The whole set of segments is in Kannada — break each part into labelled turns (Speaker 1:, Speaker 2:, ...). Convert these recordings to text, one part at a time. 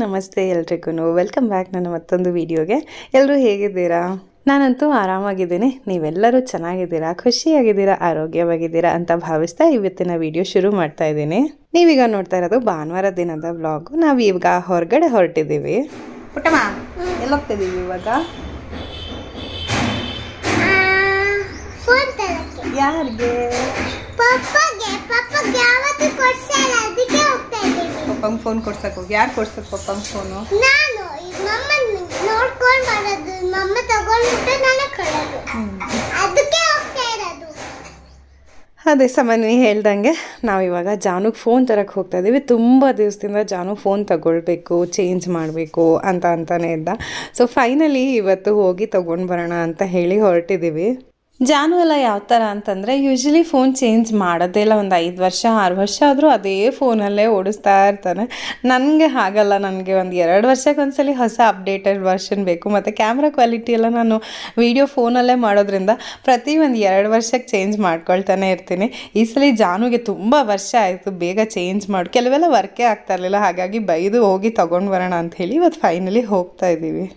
Speaker 1: ನಮಸ್ತೆ ಎಲ್ರಿಗೂ ವೆಲ್ಕಮ್ ಬ್ಯಾಕ್ ನನ್ನ ಮತ್ತೊಂದು ವಿಡಿಯೋಗೆ. ಎಲ್ಲರೂ ಹೇಗಿದ್ದೀರಾ? ನಾನಂತೂ ಆರಾಮಾಗಿದ್ದೀನಿ. ನೀವೆಲ್ಲರೂ ಚೆನ್ನಾಗಿದ್ದೀರಾ, ಖುಷಿಯಾಗಿದ್ದೀರಾ, ಆರೋಗ್ಯವಾಗಿದ್ದೀರಾ ಅಂತ ಭಾವಿಸ್ತಾ ಇವತ್ತಿನ ವಿಡಿಯೋ ಶುರು ಮಾಡ್ತಾ ಇದ್ದೀನಿ. ನೀವೀಗ ನೋಡ್ತಾ ಇರೋದು ಭಾನುವಾರ ದಿನದ ವ್ಲಾಗ್. ನಾವೀಗ ಹೊರಗಡೆ ಹೊರಟಿದ್ದೀವಿ. ಪುಟ್ಟಮ್ಮ ಎಲ್ಲೋಗ್ತಿದ್ದೀವಿ ಇವಾಗ? ಯಾರಿಗೆ? ಪಪ್ಪಂಗೆ ಫೋನ್ ಕೊಡ್ಸಕ್ ಹೋಗಿ. ಯಾರು ಕೊಡ್ಸಕ್ ಪಪ್ಪಂಗೆ ಫೋನು? ಅದೇ ಸಮನ್ವಿ ಹೇಳ್ದಂಗೆ ನಾವಿವಾಗ ಜಾನುಗೆ ಫೋನ್ ತರಕ್ಕೆ ಹೋಗ್ತಾ ಇದ್ದೀವಿ. ತುಂಬ ದಿವಸದಿಂದ ಜಾನು ಫೋನ್ ತಗೊಳ್ಬೇಕು, ಚೇಂಜ್ ಮಾಡಬೇಕು ಅಂತಾನೆ ಇದ್ದ. ಸೊ ಫೈನಲಿ ಇವತ್ತು ಹೋಗಿ ತೊಗೊಂಡು ಬರೋಣ ಅಂತ ಹೇಳಿ ಹೊರಟಿದ್ದೀವಿ. ಜಾನು ಎಲ್ಲ ಯಾವ ಥರ ಅಂತಂದರೆ ಯೂಶ್ವಲಿ ಫೋನ್ ಚೇಂಜ್ ಮಾಡೋದೇ ಇಲ್ಲ. ಒಂದು 5 ವರ್ಷ 6 ವರ್ಷ ಆದರೂ ಅದೇ ಫೋನಲ್ಲೇ ಓಡಿಸ್ತಾ ಇರ್ತಾನೆ. ನನಗೆ ಹಾಗಲ್ಲ. ನನಗೆ ಒಂದು 2 ವರ್ಷಕ್ಕೆ ಒಂದ್ಸಲಿ ಹೊಸ ಅಪ್ಡೇಟೆಡ್ ವರ್ಷನ್ ಬೇಕು. ಮತ್ತು ಕ್ಯಾಮ್ರಾ ಕ್ವಾಲಿಟಿ ಎಲ್ಲ ನಾನು ವೀಡಿಯೋ ಫೋನಲ್ಲೇ ಮಾಡೋದ್ರಿಂದ ಪ್ರತಿ ಒಂದು 2 ವರ್ಷಕ್ಕೆ ಚೇಂಜ್ ಮಾಡ್ಕೊಳ್ತಾನೆ ಇರ್ತೀನಿ. ಈ ಸಲ ಜಾನುಗೆ ತುಂಬ ವರ್ಷ ಆಯಿತು ಬೇಗ ಚೇಂಜ್ ಮಾಡಿ, ಕೆಲವೆಲ್ಲ ವರ್ಕೇ ಆಗ್ತಾ ಇರಲಿಲ್ಲ. ಹಾಗಾಗಿ ಬೈದು ಹೋಗಿ ತೊಗೊಂಡು ಬರೋಣ ಅಂಥೇಳಿ ಇವತ್ತು ಫೈನಲಿ ಹೋಗ್ತಾ ಇದ್ದೀವಿ.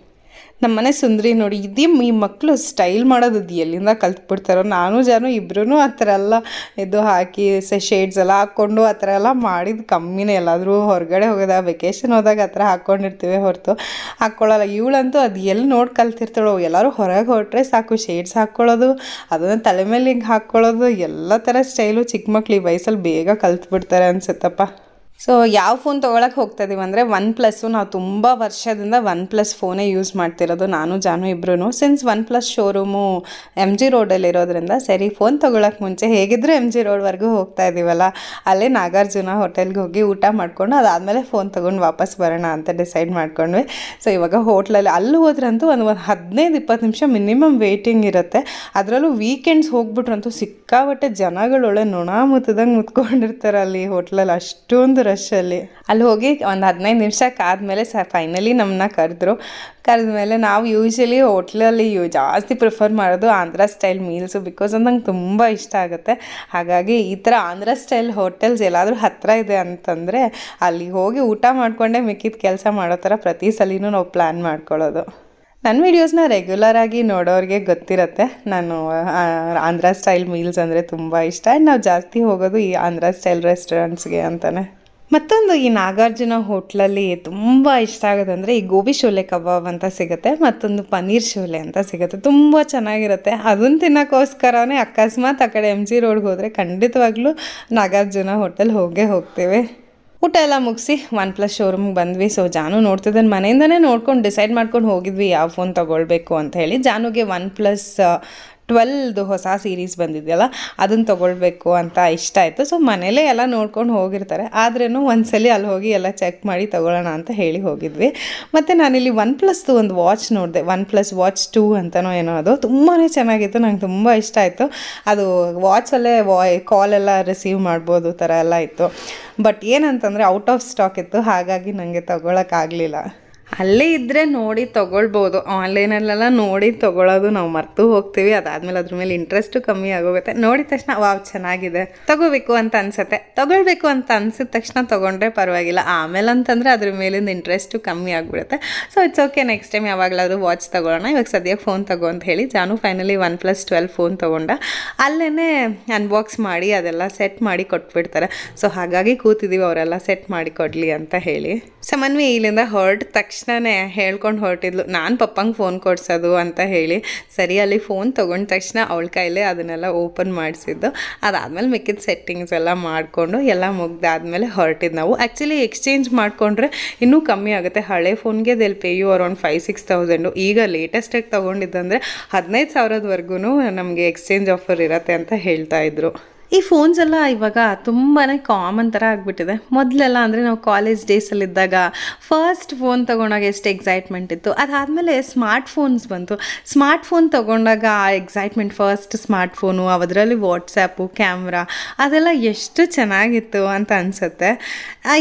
Speaker 1: ನಮ್ಮನೆ ಸುಂದರಿ ನೋಡಿ, ಇದೇ ಈ ಮಕ್ಕಳು ಸ್ಟೈಲ್ ಮಾಡೋದು ಎಲ್ಲಿಂದ ಕಲ್ತ್ಬಿಡ್ತಾರೋ. ನಾನು ಜಾನು ಇಬ್ಬರೂ ಆ ಥರ ಎಲ್ಲ ಇದು ಹಾಕಿ ಶೇಡ್ಸ್ ಎಲ್ಲ ಹಾಕ್ಕೊಂಡು ಆ ಥರ ಎಲ್ಲ ಮಾಡಿದ್ದು ಕಮ್ಮಿನೇ. ಎಲ್ಲಾದರೂ ಹೊರಗಡೆ ಹೋಗೋದ ವೆಕೇಷನ್ ಹೋದಾಗ ಆ ಥರ ಹಾಕ್ಕೊಂಡಿರ್ತೀವಿ ಹೊರತು ಹಾಕ್ಕೊಳ್ಳಲ್ಲ. ಇವಳಂತೂ ಅದು ಎಲ್ಲಿ ನೋಡಿ ಕಲ್ತಿರ್ತಾಳೋ. ಎಲ್ಲರೂ ಹೊರಗೆ ಹೊರಟ್ರೆ ಸಾಕು ಶೇಡ್ಸ್ ಹಾಕ್ಕೊಳ್ಳೋದು, ಅದನ್ನು ತಲೆ ಮೇಲೆ ಹಿಂಗೆ ಹಾಕ್ಕೊಳ್ಳೋದು, ಎಲ್ಲ ಥರ ಸ್ಟೈಲು ಚಿಕ್ಕ ಮಕ್ಳು ಈ ವಯಸ್ಸಲ್ಲಿ ಬೇಗ ಕಲ್ತ್ಬಿಡ್ತಾರೆ ಅನ್ಸುತ್ತಪ್ಪ. ಸೊ ಯಾವ ಫೋನ್ ತೊಗೊಳಕ್ಕೆ ಹೋಗ್ತಾ ಇದೀವಿ ಅಂದರೆ OnePlus. ನಾವು ತುಂಬ ವರ್ಷದಿಂದ OnePlus ಫೋನೇ ಯೂಸ್ ಮಾಡ್ತಿರೋದು, ನಾನು ಜಾನು ಇಬ್ಬರೂ. ಸಿನ್ಸ್ OnePlus ಶೋರೂಮು MG ರೋಡಲ್ಲಿ ಇರೋದ್ರಿಂದ ಸರಿ ಫೋನ್ ತೊಗೊಳಕ್ಕೆ ಮುಂಚೆ ಹೇಗಿದ್ದರೂ MG ರೋಡ್ವರೆಗೂ ಹೋಗ್ತಾ ಇದ್ದೀವಲ್ಲ, ಅಲ್ಲೇ ನಾಗಾರ್ಜುನ ಹೋಟೆಲ್ಗೆ ಹೋಗಿ ಊಟ ಮಾಡಿಕೊಂಡು ಅದಾದಮೇಲೆ ಫೋನ್ ತೊಗೊಂಡು ವಾಪಸ್ ಬರೋಣ ಅಂತ ಡಿಸೈಡ್ ಮಾಡ್ಕೊಂಡ್ವಿ. ಸೊ ಇವಾಗ ಹೋಟ್ಲಲ್ಲಿ ಅಲ್ಲಿ ಹೋದ್ರಂತೂ ಒಂದು 15-20 ನಿಮಿಷ ಮಿನಿಮಮ್ ವೇಟಿಂಗ್ ಇರುತ್ತೆ. ಅದರಲ್ಲೂ ವೀಕೆಂಡ್ಸ್ ಹೋಗ್ಬಿಟ್ರಂತೂ ಸಿಕ್ಕಾಬಟ್ಟೆ ಜನಗಳು ಒಳ್ಳೆ ನೊಣ ಮುತ್ತದಂಗೆ ಮುತ್ಕೊಂಡಿರ್ತಾರೆ ಅಲ್ಲಿ ಹೋಟ್ಲಲ್ಲಿ. ಅಷ್ಟೊಂದು ರಶಲ್ಲಿ ಅಲ್ಲಿ ಹೋಗಿ ಒಂದು 15 ನಿಮಿಷಕ್ಕೆ ಆದಮೇಲೆ ಫೈನಲಿ ನಮ್ಮನ್ನ ಕರೆದ್ಮೇಲೆ ನಾವು ಯೂಶ್ವಲಿ ಹೋಟ್ಲಲ್ಲಿ ಜಾಸ್ತಿ ಪ್ರಿಫರ್ ಮಾಡೋದು ಆಂಧ್ರ ಸ್ಟೈಲ್ ಮೀಲ್ಸು. ಬಿಕಾಸ್ ಅದು ನಂಗೆ ತುಂಬ ಇಷ್ಟ ಆಗುತ್ತೆ. ಹಾಗಾಗಿ ಈ ಥರ ಆಂಧ್ರ ಸ್ಟೈಲ್ ಹೋಟೆಲ್ಸ್ ಎಲ್ಲಾದರೂ ಹತ್ತಿರ ಇದೆ ಅಂತಂದರೆ ಅಲ್ಲಿ ಹೋಗಿ ಊಟ ಮಾಡಿಕೊಂಡೇ ಮಿಕ್ಕಿದ ಕೆಲಸ ಮಾಡೋ ಥರ ಪ್ರತಿ ಸಲಿನೂ ನಾವು ಪ್ಲ್ಯಾನ್ ಮಾಡ್ಕೊಳ್ಳೋದು. ನನ್ನ ವೀಡಿಯೋಸ್ನ ರೆಗ್ಯುಲರಾಗಿ ನೋಡೋರಿಗೆ ಗೊತ್ತಿರುತ್ತೆ, ನಾನು ಆಂಧ್ರ ಸ್ಟೈಲ್ ಮೀಲ್ಸ್ ಅಂದರೆ ತುಂಬ ಇಷ್ಟ. ಆ್ಯಂಡ್ ನಾವು ಜಾಸ್ತಿ ಹೋಗೋದು ಈ ಆಂಧ್ರ ಸ್ಟೈಲ್ ರೆಸ್ಟೋರೆಂಟ್ಸ್ಗೆ ಅಂತಲೇ. ಮತ್ತೊಂದು ಈ ನಾಗಾರ್ಜುನ ಹೋಟ್ಲಲ್ಲಿ ತುಂಬ ಇಷ್ಟ ಆಗೋದಂದರೆ ಈ ಗೋಬಿ ಶೋಲೆ ಕಬಾಬ್ ಅಂತ ಸಿಗುತ್ತೆ, ಮತ್ತೊಂದು ಪನ್ನೀರ್ ಶೋಲೆ ಅಂತ ಸಿಗುತ್ತೆ. ತುಂಬ ಚೆನ್ನಾಗಿರುತ್ತೆ. ಅದನ್ನು ತಿನ್ನೋಕ್ಕೋಸ್ಕರನೇ ಅಕಸ್ಮಾತ್ ಆ ಕಡೆ MG ರೋಡ್ಗೆ ಹೋದರೆ ಖಂಡಿತವಾಗ್ಲೂ ನಾಗಾರ್ಜುನ ಹೋಟೆಲ್ ಹೋಗ್ತೇವೆ. ಊಟ ಎಲ್ಲ ಮುಗಿಸಿ OnePlus ಶೋರೂಮ್ಗೆ ಬಂದ್ವಿ. ಸೊ ಜಾನು ನೋಡ್ತಿದ್ದಾನೆ, ಮನೆಯಿಂದನೇ ನೋಡ್ಕೊಂಡು ಡಿಸೈಡ್ ಮಾಡ್ಕೊಂಡು ಹೋಗಿದ್ವಿ ಯಾವ ಫೋನ್ ತೊಗೊಳ್ಬೇಕು ಅಂತ ಹೇಳಿ. ಜಾನುಗೆ OnePlus 12 ಹೊಸ ಸೀರೀಸ್ ಬಂದಿದೆಯಲ್ಲ ಅದನ್ನು ತೊಗೊಳ್ಬೇಕು ಅಂತ ಇಷ್ಟ ಆಯಿತು. ಸೊ ಮನೇಲೇ ಎಲ್ಲ ನೋಡ್ಕೊಂಡು ಹೋಗಿರ್ತಾರೆ, ಆದ್ರೂ ಒಂದ್ಸಲಿ ಅಲ್ಲಿ ಹೋಗಿ ಎಲ್ಲ ಚೆಕ್ ಮಾಡಿ ತೊಗೊಳ್ಳೋಣ ಅಂತ ಹೇಳಿ ಹೋಗಿದ್ವಿ. ಮತ್ತು ನಾನಿಲ್ಲಿ OnePlusದು ಒಂದು ವಾಚ್ ನೋಡಿದೆ, OnePlus Watch 2 ಅಂತನೋ ಏನೋ. ಅದು ತುಂಬಾ ಚೆನ್ನಾಗಿತ್ತು, ನಂಗೆ ತುಂಬ ಇಷ್ಟ ಆಯಿತು. ಅದು ವಾಚಲ್ಲೇ ಕಾಲೆಲ್ಲ ರಿಸೀವ್ ಮಾಡ್ಬೋದು ಥರ ಎಲ್ಲ ಇತ್ತು. ಬಟ್ ಏನಂತಂದರೆ ಔಟ್ ಆಫ್ ಸ್ಟಾಕ್ ಇತ್ತು, ಹಾಗಾಗಿ ನನಗೆ ತೊಗೊಳಕ್ಕಾಗಲಿಲ್ಲ. ಅಲ್ಲೇ ಇದ್ದರೆ ನೋಡಿ ತೊಗೊಳ್ಬೋದು, ಆನ್ಲೈನಲ್ಲೆಲ್ಲ ನೋಡಿ ತೊಗೊಳೋದು ನಾವು ಮರೆತು ಹೋಗ್ತೀವಿ. ಅದಾದಮೇಲೆ ಅದ್ರ ಮೇಲೆ ಇಂಟ್ರೆಸ್ಟು ಕಮ್ಮಿ ಆಗೋಗುತ್ತೆ. ನೋಡಿದ ತಕ್ಷಣ ವಾವ್ ಚೆನ್ನಾಗಿದೆ ತೊಗೋಬೇಕು ಅಂತ ಅನಿಸುತ್ತೆ. ತೊಗೊಳ್ಬೇಕು ಅಂತ ಅನಿಸಿದ ತಕ್ಷಣ ತೊಗೊಂಡ್ರೆ ಪರವಾಗಿಲ್ಲ, ಆಮೇಲೆ ಅಂತಂದರೆ ಅದ್ರ ಮೇಲಿಂದ ಇಂಟ್ರೆಸ್ಟು ಕಮ್ಮಿ ಆಗಿಬಿಡುತ್ತೆ. So it's okay, next time ಯಾವಾಗಲಾದರೂ ವಾಚ್ ತೊಗೊಳ್ಳೋಣ. ಇವಾಗ ಸದ್ಯಕ್ಕೆ ಫೋನ್ ತಗೋ ಅಂತ ಹೇಳಿ ಜಾನು ಫೈನಲಿ OnePlus 12 ಫೋನ್ ತೊಗೊಂಡ. ಅಲ್ಲೇ ಅನ್ಬಾಕ್ಸ್ ಮಾಡಿ ಅದೆಲ್ಲ ಸೆಟ್ ಮಾಡಿ ಕೊಟ್ಬಿಡ್ತಾರೆ. ಸೊ ಹಾಗಾಗಿ ಕೂತಿದ್ದೀವಿ ಅವರೆಲ್ಲ ಸೆಟ್ ಮಾಡಿ ಕೊಡಲಿ ಅಂತ ಹೇಳಿ. ಸಮನ್ವಿ ಇಲ್ಲಿಂದ ಹೊರಟ ತಕ್ಷಣವೇ ಹೇಳ್ಕೊಂಡು ಹೊರಟಿದ್ಲು, ನಾನು ಪಪ್ಪಂಗೆ ಫೋನ್ ಕೊಡ್ಸೋದು ಅಂತ ಹೇಳಿ. ಸರಿ ಅಲ್ಲಿ ಫೋನ್ ತೊಗೊಂಡ ತಕ್ಷಣ ಅವಳ ಕೈಲೇ ಅದನ್ನೆಲ್ಲ ಓಪನ್ ಮಾಡಿಸಿದ್ದು. ಅದಾದಮೇಲೆ ಮಿಕ್ಕಿದ ಸೆಟ್ಟಿಂಗ್ಸ್ ಎಲ್ಲ ಮಾಡಿಕೊಂಡು ಎಲ್ಲ ಮುಗ್ದಾದ್ಮೇಲೆ ಹೊರಟಿದ್ದು ನಾವು. ಆ್ಯಕ್ಚುಲಿ ಎಕ್ಸ್ಚೇಂಜ್ ಮಾಡಿಕೊಂಡ್ರೆ ಇನ್ನೂ ಕಮ್ಮಿ ಆಗುತ್ತೆ. ಹಳೆ ಫೋನ್ಗೆ they'll pay you around 5-6 thousand. ಈಗ ಲೇಟೆಸ್ಟಾಗಿ ತೊಗೊಂಡಿದ್ದಂದರೆ 15,000ವರೆಗೂ ನಮಗೆ ಎಕ್ಸ್ಚೇಂಜ್ ಆಫರ್ ಇರುತ್ತೆ ಅಂತ ಹೇಳ್ತಾ ಇದ್ರು. ಈ ಫೋನ್ಸ್ ಎಲ್ಲ ಇವಾಗ ತುಂಬಾ ಕಾಮನ್ ಥರ ಆಗಿಬಿಟ್ಟಿದೆ. ಮೊದಲೆಲ್ಲ ಅಂದರೆ ನಾವು ಕಾಲೇಜ್ ಡೇಸಲ್ಲಿದ್ದಾಗ ಫಸ್ಟ್ ಫೋನ್ ತೊಗೊಂಡಾಗ ಎಷ್ಟು ಎಕ್ಸೈಟ್ಮೆಂಟ್ ಇತ್ತು. ಅದಾದಮೇಲೆ ಸ್ಮಾರ್ಟ್ ಫೋನ್ಸ್ ಬಂತು. ಸ್ಮಾರ್ಟ್ ಫೋನ್ ತೊಗೊಂಡಾಗ ಆ ಎಕ್ಸೈಟ್ಮೆಂಟ್, ಫಸ್ಟ್ ಸ್ಮಾರ್ಟ್ ಫೋನು, ಅದರಲ್ಲಿ ವಾಟ್ಸಪ್ಪು, ಕ್ಯಾಮ್ರಾ ಅದೆಲ್ಲ ಎಷ್ಟು ಚೆನ್ನಾಗಿತ್ತು ಅಂತ ಅನಿಸುತ್ತೆ.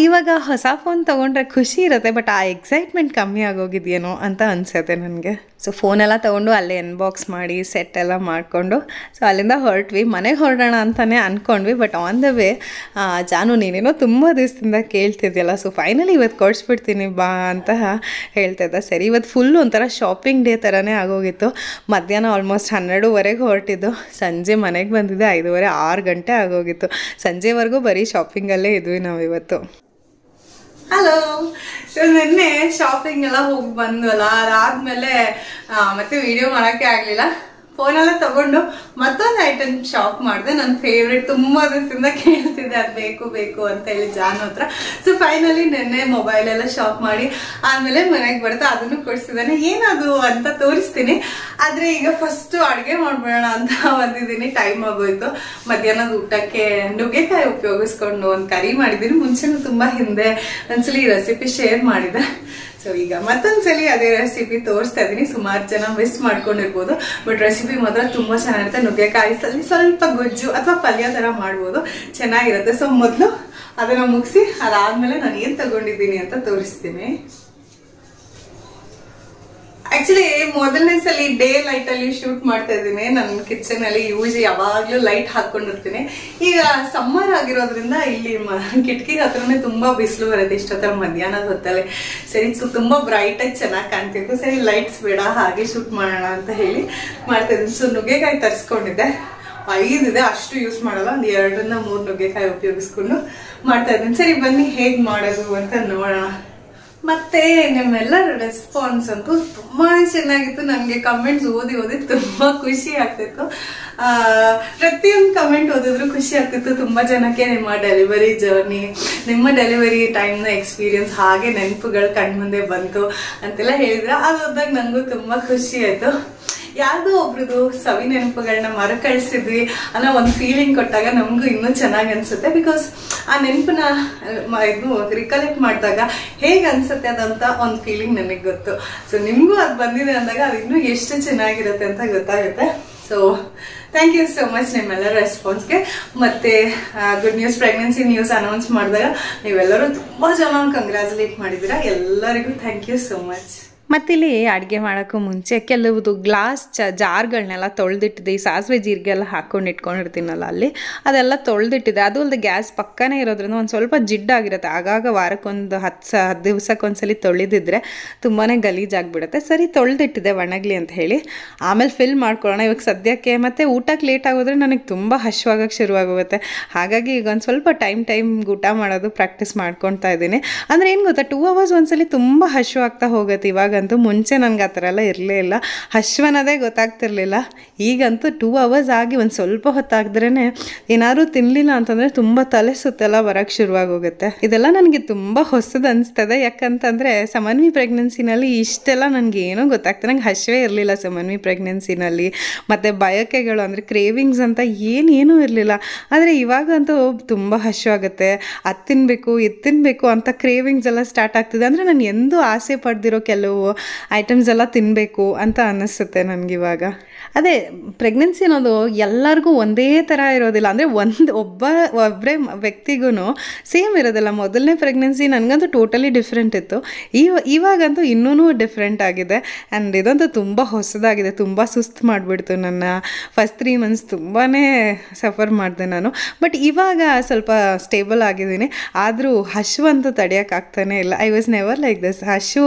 Speaker 1: ಇವಾಗ ಹೊಸ ಫೋನ್ ತೊಗೊಂಡ್ರೆ ಖುಷಿ ಇರುತ್ತೆ, ಬಟ್ ಆ ಎಕ್ಸೈಟ್ಮೆಂಟ್ ಕಮ್ಮಿ ಆಗೋಗಿದೆಯೇನೋ ಅಂತ ಅನಿಸುತ್ತೆ ನನಗೆ. ಸೊ ಫೋನೆಲ್ಲ ತೊಗೊಂಡು ಅಲ್ಲೇ ಅನ್ಬಾಕ್ಸ್ ಮಾಡಿ ಸೆಟ್ ಎಲ್ಲ ಮಾಡಿಕೊಂಡು ಸೊ ಅಲ್ಲಿಂದ ಹೊರಟ್ವಿ. ಮನೆಗೆ ಹೊರಡೋಣ ಅಂತಲೇ ಅಂದ್ಕೊಂಡ್ವಿ. ಬಟ್ ಆನ್ ದ ವೇ ಜಾನು ನೀನೇನೋ ತುಂಬ ದಿವಸದಿಂದ ಕೇಳ್ತಿದ್ಯಲ್ಲ, ಸೊ ಫೈನಲಿ ಇವತ್ತು ಕೊಡಿಸ್ಬಿಡ್ತೀನಿ ಬಾ ಅಂತ ಹೇಳ್ತಿದ್ದೆ. ಸರಿ, ಇವತ್ತು ಫುಲ್ಲು ಒಂಥರ ಶಾಪಿಂಗ್ ಡೇ ಥರನೇ ಆಗೋಗಿತ್ತು. ಮಧ್ಯಾಹ್ನ ಆಲ್ಮೋಸ್ಟ್ 12:30 ಹೊರಟಿದ್ದು, ಸಂಜೆ ಮನೆಗೆ ಬಂದಿದ್ದೆ 5:30 6 ಗಂಟೆ ಆಗೋಗಿತ್ತು. ಸಂಜೆವರೆಗೂ ಬರೀ ಶಾಪಿಂಗಲ್ಲೇ ಇದ್ವಿ ನಾವು ಇವತ್ತು. ಹಲೋ. ಸೊ ನಿನ್ನೆ ಶಾಪಿಂಗ್ ಎಲ್ಲ ಹೋಗಿ ಬಂದ್ವಲ್ಲ, ಅದಾದ್ಮೇಲೆ ಮತ್ತೆ ವಿಡಿಯೋ ಮಾಡೋಕ್ಕೆ ಆಗಲಿಲ್ಲ. ಫೋನೆಲ್ಲ ತಗೊಂಡು ಮತ್ತೊಂದು ಐಟಮ್ ಶಾಪ್ ಮಾಡಿದೆ. ನನ್ನ ಫೇವ್ರೆಟ್, ತುಂಬ ದಿವಸದಿಂದ ಕೇಳ್ತಿದ್ದೆ ಅದು ಬೇಕು ಬೇಕು ಅಂತ ಹೇಳಿ ಜಾನು ಹತ್ರ. ಸೊ ಫೈನಲಿ ನಿನ್ನೆ ಮೊಬೈಲ್ ಎಲ್ಲ ಶಾಪ್ ಮಾಡಿ ಆಮೇಲೆ ಮನೆಗೆ ಬರ್ತಾ ಅದನ್ನು ಕೊಡಿಸಿದ್ದಾನೆ. ಏನದು ಅಂತ ತೋರಿಸ್ತೀನಿ. ಆದರೆ ಈಗ ಫಸ್ಟ್ ಅಡುಗೆ ಮಾಡ್ಬೇಡ ಅಂತ ಬಂದಿದ್ದೀನಿ. ಟೈಮ್ ಆಗೋಯ್ತು. ಮಧ್ಯಾಹ್ನದ ಊಟಕ್ಕೆ ನುಗ್ಗೆಕಾಯಿ ಉಪಯೋಗಿಸ್ಕೊಂಡು ಒಂದು ಕರಿ ಮಾಡಿದ್ದೀನಿ. ಮುಂಚೆನೂ ತುಂಬ ಹಿಂದೆ ಒಂದ್ಸಲಿ ಈ ರೆಸಿಪಿ ಶೇರ್ ಮಾಡಿದೆ. ಸೊ ಈಗ ಮತ್ತೊಂದ್ಸಲಿ ಅದೇ ರೆಸಿಪಿ ತೋರಿಸ್ತಾ ಇದ್ದೀನಿ. ಸುಮಾರು ಜನ ಮಿಸ್ ಮಾಡ್ಕೊಂಡಿರ್ಬೋದು, ಬಟ್ ರೆಸಿಪಿ ಮಾತ್ರ ತುಂಬ ಚೆನ್ನಾಗಿರುತ್ತೆ. ನುಗ್ಗೆಕಾಯಿ ಸ್ವಲ್ಪ ಗೊಜ್ಜು ಅಥವಾ ಪಲ್ಯ ಥರ ಮಾಡ್ಬೋದು, ಚೆನ್ನಾಗಿರುತ್ತೆ. ಸೊ ಮೊದಲು ಅದನ್ನು ಮುಗಿಸಿ ಅದಾದ್ಮೇಲೆ ನಾನು ಏನು ತಗೊಂಡಿದ್ದೀನಿ ಅಂತ ತೋರಿಸ್ತೀನಿ. ಆಕ್ಚುಲಿ ಮೊದಲನೇ ಸಲ ಡೇ ಲೈಟ್ ಅಲ್ಲಿ ಶೂಟ್ ಮಾಡ್ತಾ ಇದ್ದೀನಿ. ನನ್ನ ಕಿಚನ್ ಅಲ್ಲಿ ಯಾವಾಗ್ಲೂ ಲೈಟ್ ಹಾಕೊಂಡಿರ್ತೀನಿ. ಈಗ ಸಮ್ಮರ್ ಆಗಿರೋದ್ರಿಂದ ಇಲ್ಲಿ ಕಿಟಕಿ ಹತ್ರನೇ ತುಂಬಾ ಬಿಸಿಲು ಬರುತ್ತೆ ಇಷ್ಟೊತ್ತರ ಮಧ್ಯಾಹ್ನದ ಹೊತ್ತಲ್ಲಿ. ಸರಿ, ಸೊ ತುಂಬಾ ಬ್ರೈಟ್ ಆಗಿ ಚೆನ್ನಾಗಿ ಕಾಣ್ತಿತ್ತು. ಸರಿ, ಲೈಟ್ಸ್ ಬೇಡ, ಹಾಗೆ ಶೂಟ್ ಮಾಡೋಣ ಅಂತ ಹೇಳಿ ಮಾಡ್ತಾ ಇದ್ದೀನಿ. ಸೊ ನುಗ್ಗೆಕಾಯಿ ತರಿಸ್ಕೊಂಡಿದ್ದೆ, 5 ಇದೆ, ಅಷ್ಟು ಯೂಸ್ ಮಾಡಲ್ಲ. ಒಂದು 2 ರಿಂದ 3 ನುಗ್ಗೆಕಾಯಿ ಉಪಯೋಗಿಸ್ಕೊಂಡು ಮಾಡ್ತಾ ಇದ್ದೀನಿ. ಸರಿ, ಬನ್ನಿ ಹೇಗ್ ಮಾಡೋದು ಅಂತ ನೋಡೋಣ. ಮತ್ತೆ ನಿಮ್ಮೆಲ್ಲರ ರೆಸ್ಪಾನ್ಸ್ ಅಂತೂ ತುಂಬಾ ಚೆನ್ನಾಗಿತ್ತು. ನನಗೆ ಕಮೆಂಟ್ಸ್ ಓದಿ ತುಂಬಾ ಖುಷಿ ಆಗ್ತಿತ್ತು. ಪ್ರತಿಯೊಂದು ಕಮೆಂಟ್ ಓದಿದ್ರು ಖುಷಿ ಆಗ್ತಿತ್ತು. ತುಂಬಾ ಜನಕ್ಕೆ ನಿಮ್ಮ ಡೆಲಿವರಿ ಜರ್ನಿ, ನಿಮ್ಮ ಡೆಲಿವರಿ ಟೈಮ್ನ ಎಕ್ಸ್ಪೀರಿಯನ್ಸ್ ಹಾಗೆ ನೆನಪುಗಳು ಕಣ್ಮುಂದೆ ಬಂತು ಅಂತೆಲ್ಲ ಹೇಳಿದ್ರೆ ಅದು ಓದಿದಾಗ ನನಗೂ ತುಂಬಾ ಖುಷಿ ಆಯ್ತು. ಯಾವ್ದೋ ಒಬ್ರದ್ದು ಸವಿ ನೆನಪುಗಳನ್ನ ಮರುಕಳಿಸಿದ್ವಿ ಅನ್ನೋ ಒಂದು ಫೀಲಿಂಗ್ ಕೊಟ್ಟಾಗ ನಮಗೂ ಇನ್ನೂ ಚೆನ್ನಾಗಿ ಅನ್ಸುತ್ತೆ. ಬಿಕಾಸ್ ಆ ನೆನಪನ್ನ ಇದು ರಿಕಲೆಕ್ಟ್ ಮಾಡಿದಾಗ ಹೇಗೆ ಅನ್ಸುತ್ತೆ ಅದಂತ ಒಂದು ಫೀಲಿಂಗ್ ನನಗೆ ಗೊತ್ತು. ಸೊ ನಿಮಗೂ ಅದು ಬಂದಿದೆ ಅಂದಾಗ ಅದು ಇನ್ನೂ ಎಷ್ಟು ಚೆನ್ನಾಗಿರುತ್ತೆ ಅಂತ ಗೊತ್ತಾಗುತ್ತೆ. So thank you so much ನಿಮ್ಮೆಲ್ಲರ ರೆಸ್ಪಾನ್ಸ್ಗೆ. ಮತ್ತೆ good news, pregnancy news announce ಮಾಡಿದಾಗ ನೀವೆಲ್ಲರೂ ತುಂಬ ಜನ ಕಂಗ್ರ್ಯಾಚುಲೇಟ್ ಮಾಡಿದ್ದೀರಾ. ಎಲ್ಲರಿಗೂ ಥ್ಯಾಂಕ್ ಯು ಸೋ ಮಚ್. ಮತ್ತಿಲ್ಲಿ ಅಡುಗೆ ಮಾಡೋಕ್ಕೂ ಮುಂಚೆ ಕೆಲವುದು ಗ್ಲಾಸ್ ಜಾರ್ಗಳನ್ನೆಲ್ಲ ತೊಳೆದಿಟ್ಟಿದ್ದೆ. ಈ ಸಾಸಿವೆ ಜೀರಿಗೆ ಎಲ್ಲ ಹಾಕ್ಕೊಂಡು ಇಟ್ಕೊಂಡಿರ್ತೀನಲ್ಲ ಅಲ್ಲಿ, ಅದೆಲ್ಲ ತೊಳೆದಿಟ್ಟಿದೆ. ಅದು ಅಲ್ಲದೆ ಗ್ಯಾಸ್ ಪಕ್ಕನೇ ಇರೋದ್ರಿಂದ ಒಂದು ಸ್ವಲ್ಪ ಜಿಡ್ಡಾಗಿರುತ್ತೆ. ಆಗಾಗ ವಾರಕ್ಕೊಂದು 10 ದಿವಸಕ್ಕೊಂದ್ಸಲಿ ತೊಳೆದಿದ್ರೆ ತುಂಬಾ ಗಲೀಜಾಗಿಬಿಡುತ್ತೆ. ಸರಿ, ತೊಳೆದಿಟ್ಟಿದೆ ಒಣಗಲಿ ಅಂತ ಹೇಳಿ. ಆಮೇಲೆ ಫಿಲ್ ಮಾಡ್ಕೊಳ್ಳೋಣ ಇವಾಗ ಸದ್ಯಕ್ಕೆ. ಮತ್ತು ಊಟಕ್ಕೆ ಲೇಟ್ ಆಗೋದ್ರೆ ನನಗೆ ತುಂಬ ಹಶ್ವಾಗಕ್ಕೆ ಶುರುವಾಗೋಗುತ್ತೆ. ಹಾಗಾಗಿ ಈಗ ಒಂದು ಸ್ವಲ್ಪ ಟೈಮ್ ಊಟ ಮಾಡೋದು ಪ್ರಾಕ್ಟೀಸ್ ಮಾಡ್ಕೊತಾ ಇದ್ದೀನಿ. ಅಂದರೆ ಏನು ಗೊತ್ತಾ, 2 ಅವರ್ಸ್ ಒಂದ್ಸಲಿ ತುಂಬ ಹಶ್ವಾಗ್ತಾ ಹೋಗುತ್ತೆ. ಇವಾಗಂತೂ ಮುಂಚೆ ನನಗೆ ಆ ಥರ ಎಲ್ಲ ಇರಲೇ ಇಲ್ಲ, ಹಶ್ವನದೇ ಗೊತ್ತಾಗ್ತಿರ್ಲಿಲ್ಲ. ಈಗಂತೂ 2 ಅವರ್ಸ್ ಆಗಿ ಒಂದು ಸ್ವಲ್ಪ ಹೊತ್ತಾಗಿದ್ರೇ ಏನಾದ್ರು ತಿನ್ನಲಿಲ್ಲ ಅಂತಂದರೆ ತುಂಬ ತಲೆ ಸುತ್ತೆಲ್ಲ ಬರೋಕ್ಕೆ ಶುರುವಾಗೋಗುತ್ತೆ. ಇದೆಲ್ಲ ನನಗೆ ತುಂಬ ಹೊಸದು ಅನಿಸ್ತದೆ. ಯಾಕಂತಂದರೆ ಸಮನ್ವಿ ಪ್ರೆಗ್ನೆನ್ಸಿನಲ್ಲಿ ಇಷ್ಟೆಲ್ಲ ನನಗೆ ಏನೋ ಗೊತ್ತಾಗ್ತದೆ. ನಂಗೆ ಹಶ್ವೇ ಇರಲಿಲ್ಲ ಸಮನ್ವಿ ಪ್ರೆಗ್ನೆನ್ಸಿನಲ್ಲಿ. ಮತ್ತು ಬಯಕೆಗಳು ಅಂದರೆ ಕ್ರೇವಿಂಗ್ಸ್ ಅಂತ ಏನೂ ಇರಲಿಲ್ಲ. ಆದರೆ ಇವಾಗಂತೂ ತುಂಬ ಹಶ್ವಾಗುತ್ತೆ. ಅದು ತಿನ್ನಬೇಕು ಇದು ತಿನ್ನಬೇಕು ಅಂತ ಕ್ರೇವಿಂಗ್ಸ್ ಎಲ್ಲ ಸ್ಟಾರ್ಟ್ ಆಗ್ತಿದೆ. ಅಂದರೆ ನಾನು ಎಂದೂ ಆಸೆ ಪಡೆದಿರೋ ಕೆಲವು ಐಟಮ್ಸ್ ಎಲ್ಲ ತಿನ್ನಬೇಕು ಅಂತ ಅನ್ನಿಸುತ್ತೆ ನನಗಿವಾಗ. ಅದೇ ಪ್ರೆಗ್ನೆನ್ಸಿ ಅನ್ನೋದು ಎಲ್ಲರಿಗೂ ಒಂದೇ ಥರ ಇರೋದಿಲ್ಲ. ಅಂದರೆ ಒಬ್ಬರೇ ವ್ಯಕ್ತಿಗೂ ಸೇಮ್ ಇರೋದಿಲ್ಲ. ಮೊದಲನೇ ಪ್ರೆಗ್ನೆನ್ಸಿ ನನಗಂತೂ ಟೋಟಲಿ ಡಿಫ್ರೆಂಟ್ ಇತ್ತು. ಇವಾಗಂತೂ ಇನ್ನೂ ಡಿಫ್ರೆಂಟ್ ಆಗಿದೆ. ಆ್ಯಂಡ್ ಇದಂತೂ ತುಂಬ ಹೊಸದಾಗಿದೆ. ತುಂಬ ಸುಸ್ತು ಮಾಡಿಬಿಡ್ತು ನನ್ನ ಫಸ್ಟ್ 3 ಮಂತ್ಸ್. ತುಂಬಾ ಸಫರ್ ಮಾಡಿದೆ ನಾನು. ಬಟ್ ಇವಾಗ ಸ್ವಲ್ಪ ಸ್ಟೇಬಲ್ ಆಗಿದ್ದೀನಿ. ಆದರೂ ಹಶ್ವಂತೂ ತಡೆಯೋಕ್ಕಾಗ್ತಾನೆ ಇಲ್ಲ. I was never like this. ಹಶು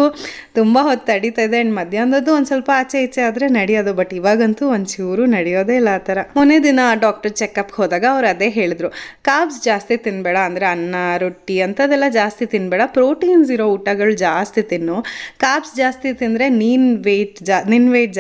Speaker 1: ತುಂಬ ಹೊತ್ತು ತಡೀತಾ ಇದೆ. ಆ್ಯಂಡ್ ಮಧ್ಯಾಹ್ನದ್ದು ಒಂದು ಸ್ವಲ್ಪ ಆಚೆ ಈಚೆ ಆದರೆ ನಡೆಯೋದು. ಬಟ್ ಇವಾಗಂತೂ ಒಂಚೂರು ನಡೆಯೋದೇ ಇಲ್ಲ ಆ ಥರ. ಮೊನ್ನೆ ದಿನ ಡಾಕ್ಟರ್ ಚೆಕಪ್ಗೆ ಹೋದಾಗ ಅವ್ರು ಅದೇ ಹೇಳಿದ್ರು, ಕಾರ್ಬ್ಸ್ ಜಾಸ್ತಿ ತಿನ್ನಬೇಡ, ಅಂದರೆ ಅನ್ನ ರೊಟ್ಟಿ ಅಂಥದ್ದೆಲ್ಲ ಜಾಸ್ತಿ ತಿನ್ನಬೇಡ, ಪ್ರೋಟೀನ್ಸ್ ಇರೋ ಊಟಗಳು ಜಾಸ್ತಿ ತಿನ್ನು. ಕಾರ್ಬ್ಸ್ ಜಾಸ್ತಿ ತಿಂದರೆ ನಿನ್ನ ವೆಯ್ಟ್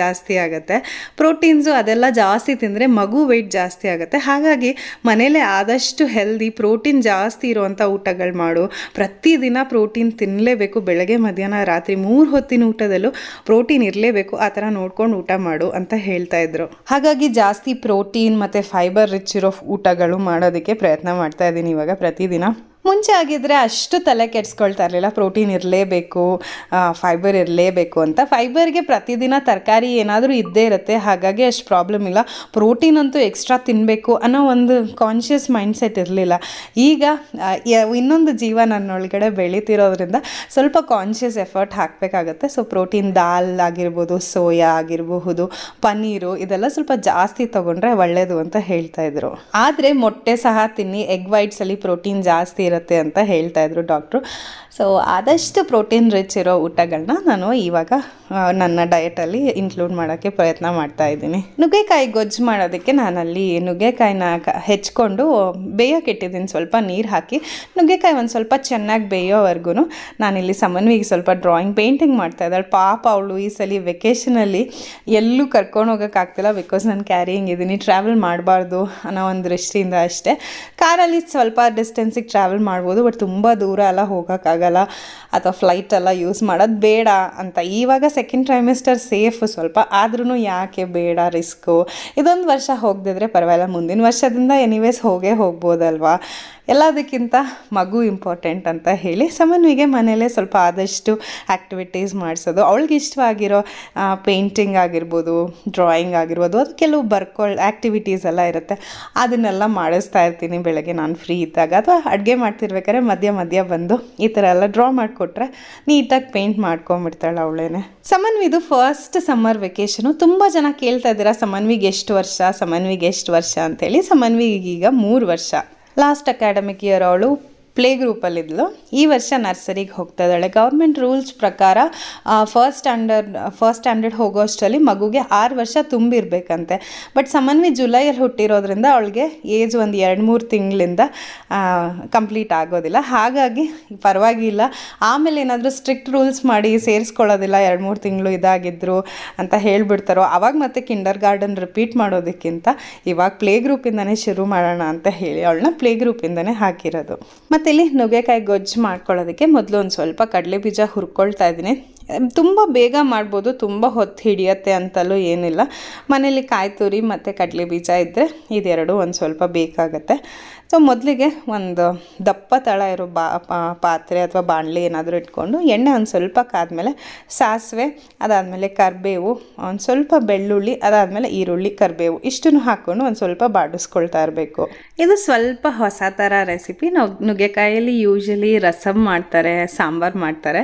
Speaker 1: ಜಾಸ್ತಿ ಆಗುತ್ತೆ. ಪ್ರೋಟೀನ್ಸು ಅದೆಲ್ಲ ಜಾಸ್ತಿ ತಿಂದರೆ ಮಗು ವೆಯ್ಟ್ ಜಾಸ್ತಿ ಆಗುತ್ತೆ. ಹಾಗಾಗಿ ಮನೇಲೇ ಆದಷ್ಟು ಹೆಲ್ದಿ ಪ್ರೋಟೀನ್ ಜಾಸ್ತಿ ಇರುವಂಥ ಊಟಗಳು ಮಾಡು. ಪ್ರತಿದಿನ ಪ್ರೋಟೀನ್ ತಿನ್ನಲೇಬೇಕು. ಬೆಳಗ್ಗೆ ಮಧ್ಯಾಹ್ನ ರಾತ್ರಿ 3 ಹೊತ್ತಿನ ಊಟದಲ್ಲೂ ಪ್ರೋಟೀನ್ ಇರಲೇಬೇಕು. ಆ ಥರ ನೋಡ್ಕೊಂಡು ಊಟ ಮಾಡು ಅಂತ ಹೇಳ್ತಾ ಇದ್ರು. ಹಾಗಾಗಿ ಜಾಸ್ತಿ ಪ್ರೋಟೀನ್ ಮತ್ತು ಫೈಬರ್ ರಿಚ್ ಇರೋ ಊಟಗಳು ಮಾಡೋದಕ್ಕೆ ಪ್ರಯತ್ನ ಮಾಡ್ತಾ ಇದ್ದೀನಿ ಇವಾಗ ಪ್ರತಿದಿನ. ಮುಂಚೆ ಆಗಿದ್ದರೆ ಅಷ್ಟು ತಲೆ ಕೆಡಿಸ್ಕೊಳ್ತಾ ಇರಲಿಲ್ಲ, ಪ್ರೋಟೀನ್ ಇರಲೇಬೇಕು, ಫೈಬರ್ ಇರಲೇಬೇಕು ಅಂತ. ಫೈಬರ್ಗೆ ಪ್ರತಿದಿನ ತರಕಾರಿ ಏನಾದರೂ ಇದ್ದೇ ಇರುತ್ತೆ, ಹಾಗಾಗಿ ಅಷ್ಟು ಪ್ರಾಬ್ಲಮ್ ಇಲ್ಲ. ಪ್ರೋಟೀನ್ ಅಂತೂ ಎಕ್ಸ್ಟ್ರಾ ತಿನ್ನಬೇಕು ಅನ್ನೋ ಒಂದು ಕಾನ್ಷಿಯಸ್ ಮೈಂಡ್ಸೆಟ್ ಇರಲಿಲ್ಲ. ಈಗ ಇನ್ನೊಂದು ಜೀವ ನನ್ನೊಳಗಡೆ ಬೆಳೀತಿರೋದ್ರಿಂದ ಸ್ವಲ್ಪ ಕಾನ್ಷಿಯಸ್ ಎಫರ್ಟ್ ಹಾಕಬೇಕಾಗತ್ತೆ. ಸೊ ಪ್ರೋಟೀನ್ ದಾಲ್ ಆಗಿರ್ಬೋದು, ಸೋಯಾ ಆಗಿರಬಹುದು, ಪನ್ನೀರು ಇದೆಲ್ಲ ಸ್ವಲ್ಪ ಜಾಸ್ತಿ ತೊಗೊಂಡ್ರೆ ಒಳ್ಳೆಯದು ಅಂತ ಹೇಳ್ತಾಯಿದ್ರು. ಆದರೆ ಮೊಟ್ಟೆ ಸಹ ತಿನ್ನಿ, ಎಗ್ ವೈಟ್ಸಲ್ಲಿ ಪ್ರೋಟೀನ್ ಜಾಸ್ತಿ ಇರುತ್ತೆ ಅಂತ ಹೇಳ್ತಾ ಇದ್ರು ಡಾಕ್ಟ್ರು. ಸೊ ಆದಷ್ಟು ಪ್ರೋಟೀನ್ ರಿಚ್ ಇರೋ ಊಟಗಳನ್ನ ನಾನು ಇವಾಗ ನನ್ನ ಡಯಟಲ್ಲಿ ಇನ್ಕ್ಲೂಡ್ ಮಾಡೋಕ್ಕೆ ಪ್ರಯತ್ನ ಮಾಡ್ತಾ ಇದ್ದೀನಿ. ನುಗ್ಗೆಕಾಯಿ ಗೊಜ್ಜು ಮಾಡೋದಕ್ಕೆ ನಾನಲ್ಲಿ ನುಗ್ಗೆಕಾಯಿನ ಹೆಚ್ಕೊಂಡು ಬೇಯೋಕೆ ಇಟ್ಟಿದ್ದೀನಿ. ಸ್ವಲ್ಪ ನೀರು ಹಾಕಿ ನುಗ್ಗೆಕಾಯಿ ಒಂದು ಸ್ವಲ್ಪ ಚೆನ್ನಾಗಿ ಬೇಯೋವರೆಗೂ ನಾನಿಲ್ಲಿ ಸಮನ್ವಿಗೆ ಸ್ವಲ್ಪ ಡ್ರಾಯಿಂಗ್ ಪೇಂಟಿಂಗ್ ಮಾಡ್ತಾ ಇದ್ದಾಳೆ. ಪಾಪ ಅವಳು ಈ ಸಲ ವೆಕೇಷನಲ್ಲಿ ಎಲ್ಲೂ ಕರ್ಕೊಂಡು ಹೋಗೋಕ್ಕಾಗ್ತಿಲ್ಲ, ಬಿಕಾಸ್ ನಾನು ಕ್ಯಾರಿಯಿಂಗ್ ಇದ್ದೀನಿ, ಟ್ರಾವೆಲ್ ಮಾಡಬಾರ್ದು ಅನ್ನೋ ಒಂದು ದೃಷ್ಟಿಯಿಂದ ಅಷ್ಟೇ. ಕಾರಲ್ಲಿ ಸ್ವಲ್ಪ ಡಿಸ್ಟೆನ್ಸಿಗೆ ಟ್ರಾವೆಲ್ ಮಾಡ್ಬೋದು, ಬಟ್ ತುಂಬ ದೂರ ಎಲ್ಲ ಹೋಗೋಕ್ಕಾಗಲ್ಲ, ಅಥವಾ ಫ್ಲೈಟೆಲ್ಲ ಯೂಸ್ ಮಾಡೋದು ಬೇಡ ಅಂತ. ಇವಾಗ ಸೆಕೆಂಡ್ ಟ್ರೈಮಿಸ್ಟರ್ ಸೇಫ್ ಸ್ವಲ್ಪ, ಆದ್ರೂ ಯಾಕೆ ಬೇಡ ರಿಸ್ಕು. ಇದೊಂದು ವರ್ಷ ಹೋಗದಿದ್ರೆ ಪರವಾಗಿಲ್ಲ, ಮುಂದಿನ ವರ್ಷದಿಂದ ಎನಿವೇಸ್ ಹೋಗ್ಬೋದಲ್ವಾ. ಎಲ್ಲದಕ್ಕಿಂತ ಮಗು ಇಂಪಾರ್ಟೆಂಟ್ ಅಂತ ಹೇಳಿ ಸಮನ್ವಿಗೆ ಮನೇಲೇ ಸ್ವಲ್ಪ ಆದಷ್ಟು ಆ್ಯಕ್ಟಿವಿಟೀಸ್ ಮಾಡಿಸೋದು. ಅವಳಿಗೆ ಇಷ್ಟವಾಗಿರೋ ಪೇಂಟಿಂಗ್ ಆಗಿರ್ಬೋದು, ಡ್ರಾಯಿಂಗ್ ಆಗಿರ್ಬೋದು, ಅದು ಕೆಲವು ಆ್ಯಕ್ಟಿವಿಟೀಸ್ ಎಲ್ಲ ಇರುತ್ತೆ, ಅದನ್ನೆಲ್ಲ ಮಾಡಿಸ್ತಾ ಇರ್ತೀನಿ ಬೆಳಗ್ಗೆ ನಾನು ಫ್ರೀ ಇದ್ದಾಗ. ಅಥವಾ ಅಡುಗೆ ಮಾಡ್ತಿರ್ಬೇಕಾದ್ರೆ ಮಧ್ಯ ಬಂದು ಈ ಥರ ಎಲ್ಲ ಡ್ರಾ ಮಾಡಿಕೊಟ್ರೆ ನೀಟಾಗಿ ಪೇಂಟ್ ಮಾಡ್ಕೊಂಬಿಡ್ತಾಳೆ ಅವಳೇನೆ. ಸಮನ್ವಿದು ಫಸ್ಟ್ ಸಮ್ಮರ್ ವೆಕೇಷನು. ತುಂಬ ಜನ ಕೇಳ್ತಾ ಇದ್ದೀರಾ ಸಮನ್ವಿಗೆ ಎಷ್ಟು ವರ್ಷ ಅಂತೇಳಿ. ಸಮನ್ವಿಗೆ ಈಗ 3 ವರ್ಷ. ಲಾಸ್ಟ್ ಅಕಾಡೆಮಿಕ್ ಇಯರ್ ಅವಳು ಪ್ಲೇ ಗ್ರೂಪಲ್ಲಿದ್ಲು, ಈ ವರ್ಷ ನರ್ಸರಿಗೆ ಹೋಗ್ತಾ ಇದ್ದಾಳೆ. ಗೌರ್ಮೆಂಟ್ ರೂಲ್ಸ್ ಪ್ರಕಾರ ಫಸ್ಟ್ ಸ್ಟ್ಯಾಂಡರ್ಡ್ ಹೋಗೋ ಅಷ್ಟರಲ್ಲಿ ಮಗುಗೆ 6 ವರ್ಷ ತುಂಬಿರಬೇಕಂತೆ. ಬಟ್ ಸಮನ್ವಿ ಜುಲೈಯಲ್ಲಿ ಹುಟ್ಟಿರೋದ್ರಿಂದ ಅವಳಿಗೆ ಏಜ್ ಒಂದು 2-3 ತಿಂಗಳಿಂದ ಕಂಪ್ಲೀಟ್ ಆಗೋದಿಲ್ಲ, ಹಾಗಾಗಿ ಪರವಾಗಿಲ್ಲ. ಆಮೇಲೆ ಏನಾದರೂ ಸ್ಟ್ರಿಕ್ಟ್ ರೂಲ್ಸ್ ಮಾಡಿ ಸೇರಿಸ್ಕೊಳ್ಳೋದಿಲ್ಲ, 2-3 ತಿಂಗಳು ಇದಾಗಿದ್ರು ಅಂತ ಹೇಳಿಬಿಡ್ತಾರೋ, ಆವಾಗ ಮತ್ತೆ ಕಿಂಡರ್ ಗಾರ್ಡನ್ ರಿಪೀಟ್ ಮಾಡೋದಕ್ಕಿಂತ ಇವಾಗ ಪ್ಲೇ ಗ್ರೂಪಿಂದನೇ ಶುರು ಮಾಡೋಣ ಅಂತ ಹೇಳಿ ಅವಳನ್ನ ಪ್ಲೇ ಗ್ರೂಪಿಂದನೇ ಹಾಕಿರೋದು. ಮತ್ತು ಇಲ್ಲಿ ನುಗ್ಗೆಕಾಯಿ ಗೊಜ್ಜು ಮಾಡ್ಕೊಳ್ಳೋದಕ್ಕೆ ಮೊದಲು ಒಂದು ಸ್ವಲ್ಪ ಕಡಲೆ ಬೀಜ ಹುರ್ಕೊಳ್ತಾ ಇದ್ದೀನಿ. ತುಂಬ ಬೇಗ ಮಾಡ್ಬೋದು, ತುಂಬ ಹೊತ್ತು ಹಿಡಿಯತ್ತೆ ಅಂತಲೂ ಏನಿಲ್ಲ. ಮನೇಲಿ ಕಾಯಿ ತುರಿ ಮತ್ತು ಕಡಲೆ ಬೀಜ ಇದ್ದರೆ ಇದೆರಡು ಒಂದು ಸ್ವಲ್ಪ ಬೇಕಾಗತ್ತೆ. ಸೊ ಮೊದಲಿಗೆ ಒಂದು ದಪ್ಪ ತಳ ಇರೋ ಪಾತ್ರೆ ಅಥವಾ ಬಾಣಲೆ ಏನಾದರೂ ಇಟ್ಕೊಂಡು ಎಣ್ಣೆ ಒಂದು ಸ್ವಲ್ಪ ಕಾದ್ಮೇಲೆ ಸಾಸಿವೆ, ಅದಾದಮೇಲೆ ಕರಿಬೇವು, ಒಂದು ಸ್ವಲ್ಪ ಬೆಳ್ಳುಳ್ಳಿ, ಅದಾದಮೇಲೆ ಈರುಳ್ಳಿ, ಕರಿಬೇವು ಇಷ್ಟನ್ನು ಹಾಕ್ಕೊಂಡು ಒಂದು ಸ್ವಲ್ಪ ಬಾಡಿಸ್ಕೊಳ್ತಾ ಇರಬೇಕು. ಇದು ಸ್ವಲ್ಪ ಹೊಸ ಥರ ರೆಸಿಪಿ. ನುಗ್ಗೆಕಾಯಲ್ಲಿ ಯೂಶಲಿ ರಸಮ್ ಮಾಡ್ತಾರೆ, ಸಾಂಬಾರು ಮಾಡ್ತಾರೆ.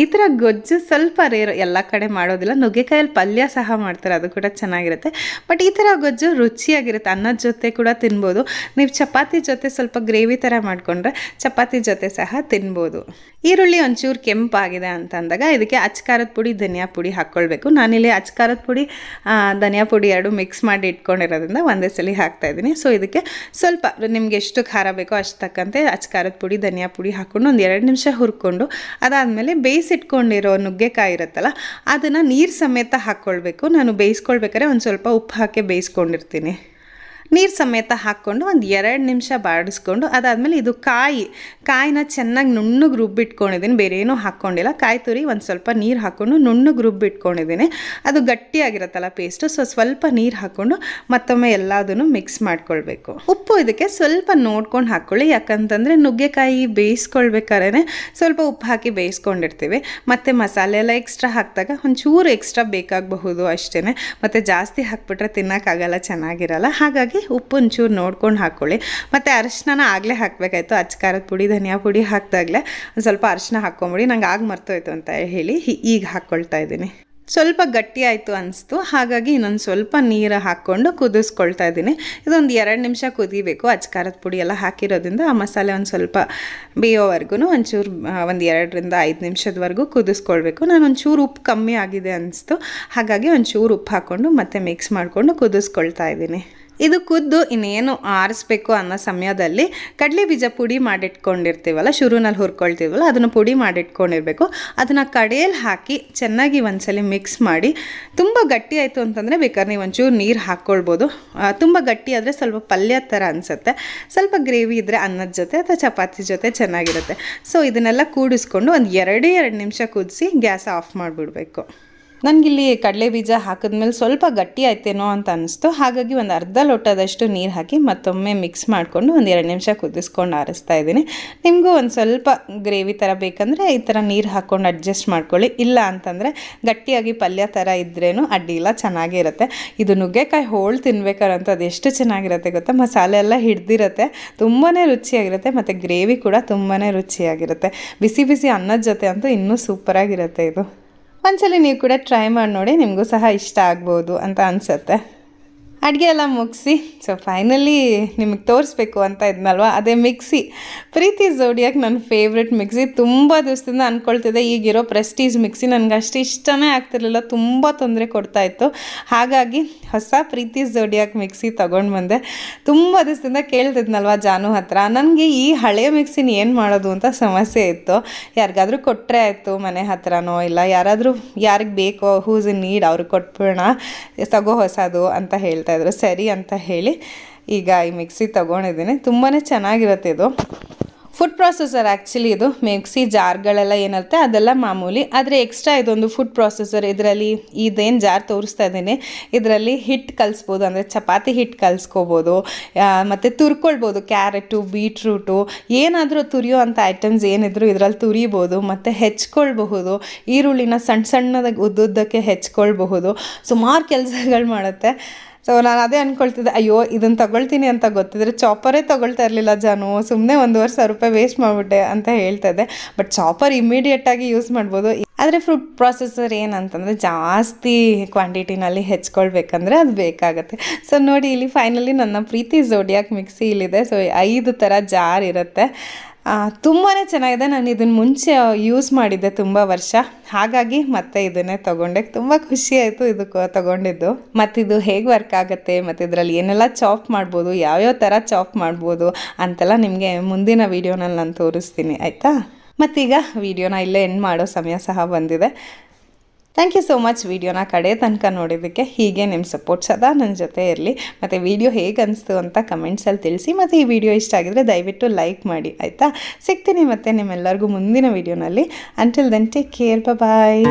Speaker 1: ಈ ಥರ ಗೊಜ್ಜು ಸ್ವಲ್ಪ ರೇರ್, ಎಲ್ಲ ಕಡೆ ಮಾಡೋದಿಲ್ಲ. ನುಗ್ಗೆಕಾಯಲ್ಲಿ ಪಲ್ಯ ಸಹ ಮಾಡ್ತಾರೆ, ಅದು ಕೂಡ ಚೆನ್ನಾಗಿರುತ್ತೆ. ಬಟ್ ಈ ಥರ ಗೊಜ್ಜು ರುಚಿಯಾಗಿರುತ್ತೆ, ಅನ್ನದ ಜೊತೆ ಕೂಡ ತಿನ್ಬೋದು. ನೀವು ಚಪಾತಿ ಜೊತೆ ಸ್ವಲ್ಪ ಗ್ರೇವಿ ಥರ ಮಾಡಿಕೊಂಡ್ರೆ ಚಪಾತಿ ಜೊತೆ ಸಹ ತಿನ್ಬೋದು. ಈರುಳ್ಳಿ ಒಂಚೂರು ಕೆಂಪಾಗಿದೆ ಅಂತ ಅಂದಾಗ ಇದಕ್ಕೆ ಅಚ್ಕಾರದ ಪುಡಿ, ಧನಿಯಾ ಪುಡಿ ಹಾಕ್ಕೊಳ್ಬೇಕು. ನಾನಿಲ್ಲಿ ಅಚ್ಕಾರದ ಪುಡಿ, ಧನಿಯಾ ಪುಡಿ ಎರಡು ಮಿಕ್ಸ್ ಮಾಡಿ ಇಟ್ಕೊಂಡಿರೋದ್ರಿಂದ ಒಂದೇ ಸಲ ಹಾಕ್ತಾಯಿದ್ದೀನಿ. ಸೊ ಇದಕ್ಕೆ ಸ್ವಲ್ಪ ನಿಮ್ಗೆ ಎಷ್ಟು ಖಾರ ಬೇಕೋ ಅಷ್ಟು ತಕ್ಕಂತೆ ಅಚ್ಕಾರದ ಪುಡಿ, ಧನಿಯಾ ಪುಡಿ ಹಾಕ್ಕೊಂಡು ಒಂದು 2 ನಿಮಿಷ ಹುರ್ಕೊಂಡು, ಅದಾದಮೇಲೆ ಬೇಯಿಸಿಟ್ಕೊಂಡಿರೋ ನುಗ್ಗೆಕಾಯಿ ಇರುತ್ತಲ್ಲ ಅದನ್ನು ನೀರು ಸಮೇತ ಹಾಕ್ಕೊಳ್ಬೇಕು. ನಾನು ಬೇಯಿಸ್ಕೊಳ್ಬೇಕಾದ್ರೆ ಒಂದು ಸ್ವಲ್ಪ ಉಪ್ಪು ಹಾಕಿ ಬೇಯಿಸ್ಕೊಂಡಿರ್ತೀನಿ. ನೀರು ಸಮೇತ ಹಾಕ್ಕೊಂಡು ಒಂದು 2 ನಿಮಿಷ ಬಾಡಿಸ್ಕೊಂಡು, ಅದಾದಮೇಲೆ ಇದು ಕಾಯಿನ ಚೆನ್ನಾಗಿ ನುಣ್ಣಗೆ ರುಬ್ಬಿಟ್ಕೊಂಡಿದ್ದೀನಿ, ಬೇರೆ ಏನೂ ಹಾಕ್ಕೊಂಡಿಲ್ಲ. ಕಾಯಿ ತುರಿ ಒಂದು ಸ್ವಲ್ಪ ನೀರು ಹಾಕ್ಕೊಂಡು ನುಣ್ಣಗೆ ರುಬ್ಬಿಟ್ಕೊಂಡಿದ್ದೀನಿ. ಅದು ಗಟ್ಟಿಯಾಗಿರುತ್ತಲ್ಲ ಪೇಸ್ಟು, ಸೊ ಸ್ವಲ್ಪ ನೀರು ಹಾಕ್ಕೊಂಡು ಮತ್ತೊಮ್ಮೆ ಎಲ್ಲದನ್ನು ಮಿಕ್ಸ್ ಮಾಡ್ಕೊಳ್ಬೇಕು. ಉಪ್ಪು ಇದಕ್ಕೆ ಸ್ವಲ್ಪ ನೋಡ್ಕೊಂಡು ಹಾಕ್ಕೊಳ್ಳಿ, ಯಾಕಂತಂದರೆ ನುಗ್ಗೆಕಾಯಿ ಬೇಯಿಸ್ಕೊಳ್ಬೇಕಾದ್ರೆ ಸ್ವಲ್ಪ ಉಪ್ಪು ಹಾಕಿ ಬೇಯಿಸ್ಕೊಂಡಿರ್ತೀವಿ. ಮತ್ತು ಮಸಾಲೆ ಎಲ್ಲ ಎಕ್ಸ್ಟ್ರಾ ಹಾಕಿದಾಗ ಒಂಚೂರು ಎಕ್ಸ್ಟ್ರಾ ಬೇಕಾಗಬಹುದು ಅಷ್ಟೇ. ಮತ್ತು ಜಾಸ್ತಿ ಹಾಕ್ಬಿಟ್ರೆ ತಿನ್ನೋಕ್ಕಾಗಲ್ಲ, ಚೆನ್ನಾಗಿರಲ್ಲ. ಹಾಗಾಗಿ ಉಪ್ಪು ಒಂಚೂರು ನೋಡ್ಕೊಂಡು ಹಾಕ್ಕೊಳ್ಳಿ. ಮತ್ತು ಅರಿಶಿನ ಆಗಲೇ ಹಾಕಬೇಕಾಯ್ತು, ಅಚ್ಕಾರದ ಪುಡಿ, ಧನಿಯಾ ಪುಡಿ ಹಾಕಿದಾಗಲೇ ಒಂದು ಸ್ವಲ್ಪ ಅರಿಶಿನ ಹಾಕ್ಕೊಂಬಿಡಿ. ನಂಗೆ ಆಗ ಮರ್ತೋಯ್ತು ಅಂತ ಹೇಳಿ ಈಗ ಹಾಕ್ಕೊಳ್ತಾ ಇದ್ದೀನಿ. ಸ್ವಲ್ಪ ಗಟ್ಟಿ ಆಯಿತು ಅನಿಸ್ತು, ಹಾಗಾಗಿ ಇನ್ನೊಂದು ಸ್ವಲ್ಪ ನೀರು ಹಾಕ್ಕೊಂಡು ಕುದಿಸ್ಕೊಳ್ತಾ ಇದ್ದೀನಿ. ಇದೊಂದು 2 ನಿಮಿಷ ಕುದಿಬೇಕು. ಅಚ್ಕಾರದ ಪುಡಿ ಎಲ್ಲ ಹಾಕಿರೋದ್ರಿಂದ ಆ ಮಸಾಲೆ ಒಂದು ಸ್ವಲ್ಪ ಬೇಯೋವರೆಗೂ ಒಂಚೂರು ಒಂದು 2ರಿಂದ 5 ನಿಮಿಷದವರೆಗೂ ಕುದಿಸ್ಕೊಳ್ಬೇಕು. ನಾನು ಒಂಚೂರು ಉಪ್ಪು ಕಮ್ಮಿ ಆಗಿದೆ ಅನಿಸ್ತು, ಹಾಗಾಗಿ ಒಂಚೂರು ಉಪ್ಪು ಹಾಕ್ಕೊಂಡು ಮತ್ತೆ ಮಿಕ್ಸ್ ಮಾಡಿಕೊಂಡು ಕುದಿಸ್ಕೊಳ್ತಾ ಇದ್ದೀನಿ. ಇದು ಕುದ್ದು ಇನ್ನೇನು ಆರಿಸ್ಬೇಕು ಅನ್ನೋ ಸಮಯದಲ್ಲಿ ಕಡಲೆ ಬೀಜ ಪುಡಿ ಮಾಡಿಟ್ಕೊಂಡಿರ್ತೀವಲ್ಲ, ಶುರುನಲ್ಲಿ ಹುರ್ಕೊಳ್ತೀವಲ್ಲ, ಅದನ್ನು ಪುಡಿ ಮಾಡಿಟ್ಕೊಂಡಿರಬೇಕು. ಅದನ್ನು ಕಡೆಯಲ್ಲಿ ಹಾಕಿ ಚೆನ್ನಾಗಿ ಒಂದ್ಸಲಿ ಮಿಕ್ಸ್ ಮಾಡಿ. ತುಂಬ ಗಟ್ಟಿ ಆಯಿತು ಅಂತಂದರೆ ಬೇಕಾದ್ರೆ ನೀವು ಒಂಚೂರು ನೀರು ಹಾಕ್ಕೊಳ್ಬೋದು. ತುಂಬ ಗಟ್ಟಿ ಆದರೆ ಸ್ವಲ್ಪ ಪಲ್ಯ ಥರ ಅನಿಸುತ್ತೆ. ಸ್ವಲ್ಪ ಗ್ರೇವಿ ಇದ್ದರೆ ಅನ್ನದ ಜೊತೆ ಅಥವಾ ಚಪಾತಿ ಜೊತೆ ಚೆನ್ನಾಗಿರುತ್ತೆ. ಸೊ ಇದನ್ನೆಲ್ಲ ಕೂಡಿಸ್ಕೊಂಡು ಒಂದು 2 ನಿಮಿಷ ಕುದಿಸಿ ಗ್ಯಾಸ್ ಆಫ್ ಮಾಡಿಬಿಡಬೇಕು. ನನಗಿಲ್ಲಿ ಕಡಲೆ ಬೀಜ ಹಾಕಿದ್ಮೇಲೆ ಸ್ವಲ್ಪ ಗಟ್ಟಿ ಆಯ್ತೇನೋ ಅಂತ ಅನಿಸ್ತು. ಹಾಗಾಗಿ ಒಂದು ಅರ್ಧ ಲೋಟದಷ್ಟು ನೀರು ಹಾಕಿ ಮತ್ತೊಮ್ಮೆ ಮಿಕ್ಸ್ ಮಾಡಿಕೊಂಡು ಒಂದು 2 ನಿಮಿಷ ಕುದಿಸ್ಕೊಂಡು ಆರಿಸ್ತಾ ಇದ್ದೀನಿ. ನಿಮಗೂ ಒಂದು ಸ್ವಲ್ಪ ಗ್ರೇವಿ ಥರ ಬೇಕಂದರೆ ಈ ಥರ ನೀರು ಹಾಕ್ಕೊಂಡು ಅಡ್ಜಸ್ಟ್ ಮಾಡ್ಕೊಳ್ಳಿ. ಇಲ್ಲ ಅಂತಂದರೆ ಗಟ್ಟಿಯಾಗಿ ಪಲ್ಯ ಥರ ಇದ್ರೇನು ಅಡ್ಡಿಲ್ಲ, ಚೆನ್ನಾಗೇ ಇರುತ್ತೆ. ಇದು ನುಗ್ಗೆಕಾಯಿ ಹೋಳು ತಿನ್ಬೇಕಾರಂತ ಅದು ಎಷ್ಟು ಚೆನ್ನಾಗಿರುತ್ತೆ ಗೊತ್ತಾ. ಮಸಾಲೆ ಎಲ್ಲ ಹಿಡ್ದಿರುತ್ತೆ, ತುಂಬಾ ರುಚಿಯಾಗಿರುತ್ತೆ ಮತ್ತು ಗ್ರೇವಿ ಕೂಡ ತುಂಬಾ ರುಚಿಯಾಗಿರುತ್ತೆ. ಬಿಸಿ ಬಿಸಿ ಅನ್ನದ ಜೊತೆ ಅಂತೂ ಇನ್ನೂ ಸೂಪರಾಗಿರುತ್ತೆ ಇದು. ಒಂದ್ಸಲ ನೀವು ಕೂಡ ಟ್ರೈ ಮಾಡಿ ನೋಡಿ, ನಿಮಗೂ ಸಹ ಇಷ್ಟ ಆಗ್ಬೋದು ಅಂತ ಅನಿಸುತ್ತೆ. ಅಡುಗೆ ಎಲ್ಲ ಮುಗಿಸಿ ಫೈನಲಿ ನಿಮಗೆ ತೋರಿಸ್ಬೇಕು ಅಂತ ಇದ್ನಲ್ವ, ಅದೇ ಮಿಕ್ಸಿ. ಪ್ರೀತಿ ಝೋಡಿಯಾಕ್ ನನ್ನ ಫೇವ್ರೆಟ್ ಮಿಕ್ಸಿ. ತುಂಬ ದಿವಸದಿಂದ ಅಂದ್ಕೊಳ್ತಿದ್ದೆ ಈಗಿರೋ ಪ್ರೆಸ್ಟೀಜ್ ಮಿಕ್ಸಿ ನನಗೆ ಅಷ್ಟು ಇಷ್ಟನೇ ಆಗ್ತಿರ್ಲಿಲ್ಲ, ತುಂಬ ತೊಂದರೆ ಕೊಡ್ತಾಯಿತ್ತು. ಹಾಗಾಗಿ ಹೊಸ ಪ್ರೀತಿ ಝೋಡಿಯಾಕ್ ಮಿಕ್ಸಿ ತೊಗೊಂಡು ಬಂದೆ. ತುಂಬ ದಿವಸದಿಂದ ಕೇಳ್ತಿದ್ನಲ್ವ ಜಾನು ಹತ್ರ, ನನಗೆ ಈ ಹಳೆಯ ಮಿಕ್ಸಿನ ಏನು ಮಾಡೋದು ಅಂತ ಸಮಸ್ಯೆ ಇತ್ತು. ಯಾರಿಗಾದ್ರೂ ಕೊಟ್ಟರೆ ಆಯಿತು, ಮನೆ ಹತ್ರನೋ ಇಲ್ಲ ಯಾರಿಗೆ ಬೇಕೋ ಹೂಸ್ ಇನ್ ನೀಡ್ ಅವ್ರಿಗೆ ಕೊಟ್ಬಿಡೋಣ, ತಗೋ ಹೊಸದು ಅಂತ ಹೇಳ್ತಾ ಇದ್ರು. ಸರಿ ಅಂತ ಹೇಳಿ ಈಗ ಈ ಮಿಕ್ಸಿ ತೊಗೊಂಡಿದ್ದೀನಿ. ತುಂಬಾ ಚೆನ್ನಾಗಿರುತ್ತೆ ಇದು. ಫುಡ್ ಪ್ರಾಸೆಸರ್ ಆ್ಯಕ್ಚುಲಿ ಇದು. ಮಿಕ್ಸಿ ಜಾರ್ಗಳೆಲ್ಲ ಏನಿರುತ್ತೆ ಅದೆಲ್ಲ ಮಾಮೂಲಿ, ಆದರೆ ಎಕ್ಸ್ಟ್ರಾ ಇದೊಂದು ಫುಡ್ ಪ್ರಾಸೆಸರ್. ಇದರಲ್ಲಿ ಇದೇನು ಜಾರ್ ತೋರಿಸ್ತಾ ಇದ್ದೀನಿ, ಇದರಲ್ಲಿ ಹಿಟ್ಟು ಕಲಿಸ್ಬೋದು, ಅಂದರೆ ಚಪಾತಿ ಹಿಟ್ಟು ಕಲಿಸ್ಕೋಬೋದು ಮತ್ತು ತುರ್ಕೊಳ್ಬೋದು. ಕ್ಯಾರೆಟು, ಬೀಟ್ರೂಟು, ಏನಾದರೂ ತುರಿಯೋ ಅಂಥ ಐಟಮ್ಸ್ ಏನಿದ್ರು ಇದರಲ್ಲಿ ತುರಿಬೋದು ಮತ್ತು ಹೆಚ್ಕೊಳ್ಬಹುದು. ಈರುಳ್ಳಿನ ಸಣ್ಣ ಸಣ್ಣದಾಗಿ ಉದ್ದುದ್ದಕ್ಕೆ ಹೆಚ್ಕೊಳ್ಬಹುದು. ಸುಮಾರು ಕೆಲಸಗಳು ಮಾಡುತ್ತೆ. ಸೊ ನಾನು ಅದೇ ಅಂದ್ಕೊಳ್ತಿದ್ದೆ, ಅಯ್ಯೋ ಇದನ್ನು ತೊಗೊಳ್ತೀನಿ ಅಂತ ಗೊತ್ತಿದ್ರೆ ಚಾಪರೇ ತೊಗೊಳ್ತಾ ಇರಲಿಲ್ಲ ಜಾನು, ಸುಮ್ಮನೆ 1,500 ರೂಪಾಯಿ ವೇಸ್ಟ್ ಮಾಡಿಬಿಟ್ಟೆ ಅಂತ ಹೇಳ್ತಾ ಇದ್ದೆ. ಬಟ್ ಚಾಪರ್ ಇಮಿಡಿಯೇಟಾಗಿ ಯೂಸ್ ಮಾಡ್ಬೋದು. ಆದರೆ ಫುಡ್ ಪ್ರಾಸೆಸರ್ ಏನಂತಂದರೆ ಜಾಸ್ತಿ ಕ್ವಾಂಟಿಟಿನಲ್ಲಿ ಹೆಚ್ಕೊಳ್ಬೇಕಂದ್ರೆ ಅದು ಬೇಕಾಗುತ್ತೆ. ಸೊ ನೋಡಿ ಇಲ್ಲಿ ಫೈನಲಿ ನನ್ನ ಪ್ರೀತಿ ಝೋಡಿಯಾಕ್ ಮಿಕ್ಸಿ ಇಲ್ಲಿದೆ. ಸೊ 5 ಥರ ಜಾರ್ ಇರುತ್ತೆ. ತುಂಬಾ ಚೆನ್ನಾಗಿದೆ. ನಾನು ಇದನ್ನು ಮುಂಚೆ ಯೂಸ್ ಮಾಡಿದ್ದೆ ತುಂಬ ವರ್ಷ, ಹಾಗಾಗಿ ಮತ್ತೆ ಇದನ್ನೇ ತೊಗೊಂಡೆ. ತುಂಬ ಖುಷಿ ಆಯಿತು ಇದು ತೊಗೊಂಡಿದ್ದು. ಮತ್ತು ಇದು ಹೇಗೆ ವರ್ಕ್ ಆಗುತ್ತೆ ಮತ್ತು ಇದರಲ್ಲಿ ಏನೆಲ್ಲ ಚಾಪ್ ಮಾಡ್ಬೋದು, ಯಾವ್ಯಾವ ಥರ ಚಾಪ್ ಮಾಡ್ಬೋದು ಅಂತೆಲ್ಲ ನಿಮಗೆ ಮುಂದಿನ ವೀಡಿಯೋನಲ್ಲಿ ನಾನು ತೋರಿಸ್ತೀನಿ, ಆಯಿತಾ. ಮತ್ತೀಗ ವೀಡಿಯೋನ ಇಲ್ಲೇ ಎಂಡ್ ಮಾಡೋ ಸಮಯ ಸಹ ಬಂದಿದೆ. ಥ್ಯಾಂಕ್ ಯು ಸೋ ಮಚ್ ವಿಡಿಯೋನ ಕಡೆ ತನಕ ನೋಡಿದ್ದಕ್ಕೆ. ಹೀಗೆ ನಿಮ್ಮ ಸಪೋರ್ಟ್ ಸದಾ ನನ್ನ ಜೊತೆ ಇರಲಿ. ಮತ್ತು ವಿಡಿಯೋ ಹೇಗೆ ಅನಿಸ್ತು ಅಂತ ಕಮೆಂಟ್ಸಲ್ಲಿ ತಿಳಿಸಿ. ಮತ್ತು ಈ ವಿಡಿಯೋ ಇಷ್ಟ ಆಗಿದ್ರೆ ದಯವಿಟ್ಟು ಲೈಕ್ ಮಾಡಿ, ಆಯಿತಾ. ಸಿಗ್ತೀನಿ ಮತ್ತೆ ನಿಮ್ಮೆಲ್ಲರಿಗೂ ಮುಂದಿನ ವೀಡಿಯೋನಲ್ಲಿ. ಅಂಟಿಲ್ ದೆನ್ ಟೇಕ್ ಕೇರ್, ಬಾಯ್.